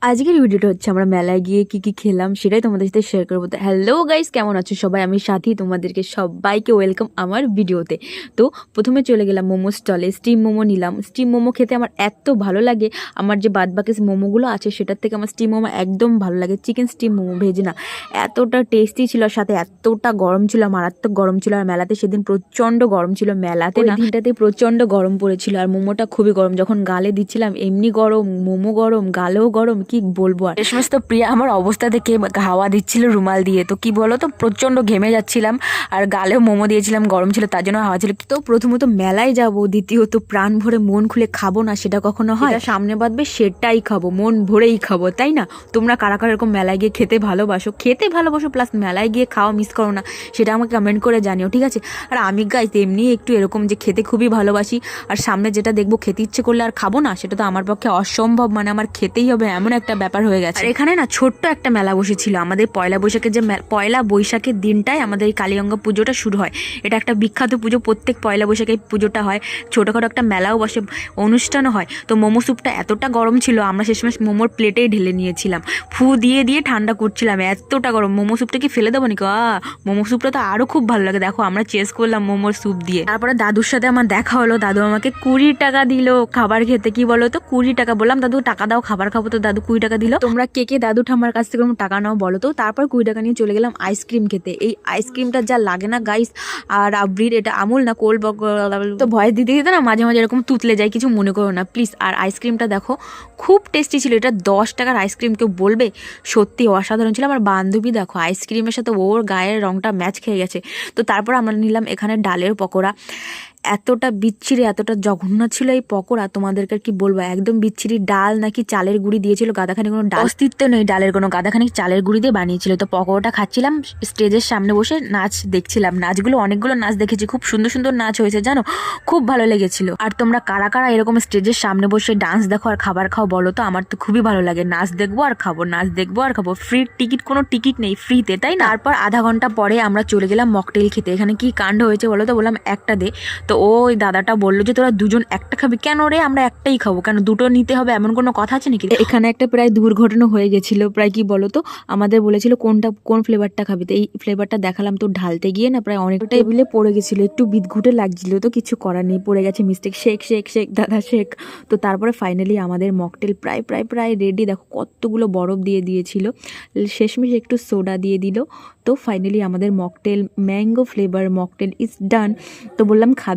আজকের ভিডিওটা হচ্ছে আমরা মেলায় গিয়ে কি কি খেলাম সেটাই তোমাদের সাথে শেয়ার করবো। তো হ্যালো গাইস, কেমন আছো সবাই? আমি সাথী, তোমাদেরকে সবাইকে ওয়েলকাম আমার ভিডিওতে। তো প্রথমে চলে গেলাম মোমো স্টলে, স্টিম মোমো নিলাম। স্টিম মোমো খেতে আমার এত ভালো লাগে, আমার যে বাদবাকি মোমোগুলো আছে সেটার থেকে আমার স্টিম মোমো একদম ভালো লাগে। চিকেন স্টিম মোমো, ভেজ না, এতটা টেস্টি ছিল, সাথে এতটা গরম ছিল, মারাত্মক গরম ছিল। আর মেলাতে সেদিন প্রচণ্ড গরম ছিল, মেলাতে না দিনটাতে প্রচণ্ড গরম পড়েছিল। আর মোমোটা খুবই গরম, যখন গালে দিচ্ছিলাম এমনি গরম, মোমো গরম, গালেও গরম, কি বলবো। আর শেষমেশ তো প্রিয়া আমার অবস্থা দেখে হাওয়া দিচ্ছিল রুমাল দিয়ে, তো কি বলো তো প্রচন্ড ঘেমে যাচ্ছিলাম। আর গালেও মোমো দিয়েছিলাম, গরম ছিল, তার জন্য হাওয়া ছিল। তো প্রথমত মেলায় যাব, দ্বিতীয়ত প্রাণ ভরে মন খুলে খাবো না সেটা কখনো হয়? সামনে বাঁধবে সেটাই খাবো, মন ভরেই খাবো, তাই না? তোমরা কারা কারা এরকম মেলায় গিয়ে খেতে ভালোবাসো প্লাস মেলায় গিয়ে খাওয়া মিস করো না, সেটা আমাকে কমেন্ট করে জানিও, ঠিক আছে? আর আমি গাইস এমনি একটু এরকম যে খেতে খুবই ভালোবাসি, আর সামনে যেটা দেখবো খেতে ইচ্ছে করলে আর খাবো না সেটা তো আমার পক্ষে অসম্ভব, মানে আমার খেতেই হবে এমন একটা ব্যাপার হয়ে গেছে। আর এখানে না ছোট্ট একটা মেলা বসেছিল আমাদের পয়লা বৈশাখের, যে পয়লা বৈশাখের দিনটাই আমাদের এই কালীগঙ্গা পুজোটা শুরু হয়। এটা একটা বিখ্যাত পুজো, প্রত্যেক পয়লা বৈশাখে পুজোটা হয়। ছোটোখাটো একটা মেলাও বসে, অনুষ্ঠানও হয়। তো মোমো স্যুপটা এতটা গরম ছিল, আমরা শেষমেশ মোমোর প্লেটেই ঢেলে নিয়েছিলাম, ফু দিয়ে দিয়ে ঠান্ডা করছিলাম, এতটা গরম। মোমো স্যুপটা কি ফেলে দেবো নাকি? মোমো স্যুপটা তো আরও খুব ভালো লাগে। দেখো আমরা চেস করলাম মোমোর স্যুপ দিয়ে। তারপরে দাদুর সাথে আমার দেখা হলো, দাদু আমাকে 20 টাকা দিল খাবার খেতে। কি বলো তো, 20 টাকা। বললাম দাদু টাকা দাও, খাবার খাবো। তো দাদু 20 টাকা দিল। তোমরা কে কে দাদু ঠাম্মার কাছ থেকে টাকা নাও বলো তো? তারপর 20 টাকা নিয়ে চলে গেলাম আইসক্রিম খেতে। এই আইসক্রিমটা যা লাগে না গাইস, আর রাবড়ির, এটা আমুল না কোল্ড, তো ভয়েস দিতে দিতে না মাঝে মাঝে এরকম তুতলে যায়, কিছু মনে করো না প্লিজ। আর আইসক্রিমটা দেখো খুব টেস্টি ছিল, এটা 10 টাকার আইসক্রিম, কেউ বলবে? সত্যি অসাধারণ ছিল। আমার বান্ধবী দেখো আইসক্রিমের সাথে ওর গায়ের রংটা ম্যাচ খেয়ে গেছে। তো তারপর আমরা নিলাম এখানে ডালের পকোড়া। এতটা বিচ্ছিরি, এতটা জঘন্য ছিল এই পকোড়া, তোমাদেরকে কি বলবো, একদম বিচ্ছিরি। ডাল নাকি চালের গুঁড়ি দিয়েছিল, গাদাখানি কোনো ডাল অস্তিত্ব নেই ডালের, কোনো গাদাখানি চালের গুঁড়ি দিয়ে বানিয়েছিল। তো পকোড়াটা খাচ্ছিলাম, স্টেজের সামনে বসে নাচ দেখছিলাম। নাচগুলো অনেকগুলো নাচ দেখেছি, খুব সুন্দর সুন্দর নাচ হয়েছে জানো, খুব ভালো লেগেছিল। আর তোমরা কারা কারা এরকম স্টেজের সামনে বসে ডান্স দেখো আর খাবার খাও বলো তো? আমার তো খুবই ভালো লাগে, নাচ দেখবো আর খাবো, নাচ দেখবো আর খাবো। ফ্রি টিকিট, কোনো টিকিট নেই, ফ্রিতে, তাই না? তারপর আধা ঘন্টা পরে আমরা চলে গেলাম মকটেল খেতে। এখানে কি কাণ্ড হয়েছে বলো তো? বললাম একটা দে, তো ওই দাদাটা বললো যে তোরা দুজন একটা খাবি কেন রে? আমরা একটাই খাবো। কেন দুটো নিতে হবে এমন কোনো কথা আছে নাকি? এখানে একটা প্রায় দুর্ঘটনা হয়ে গেছিল, প্রায় কি বলো তো, আমাদের বলেছিল কোন ফ্লেভারটা খাবি, তো এই ফ্লেভারটা দেখালাম, তো ঢালতে গিয়ে না প্রায় অনেকটা টেবিলে পড়ে গেছিল, একটু বিদঘুটে লাগছিল, তো কিছু করার নেই, পড়ে গেছে, মিস্টেক। শেক শেক শেক দাদা শেক। তো তারপরে ফাইনালি আমাদের মকটেল প্রায় প্রায় প্রায় রেডি। দেখো কতগুলো বরফ দিয়ে দিয়েছিল, শেষমেশ একটু সোডা দিয়ে দিল। তো ফাইনালি আমাদের mocktail, mango flavour mocktail is done. তো বললাম খাবি?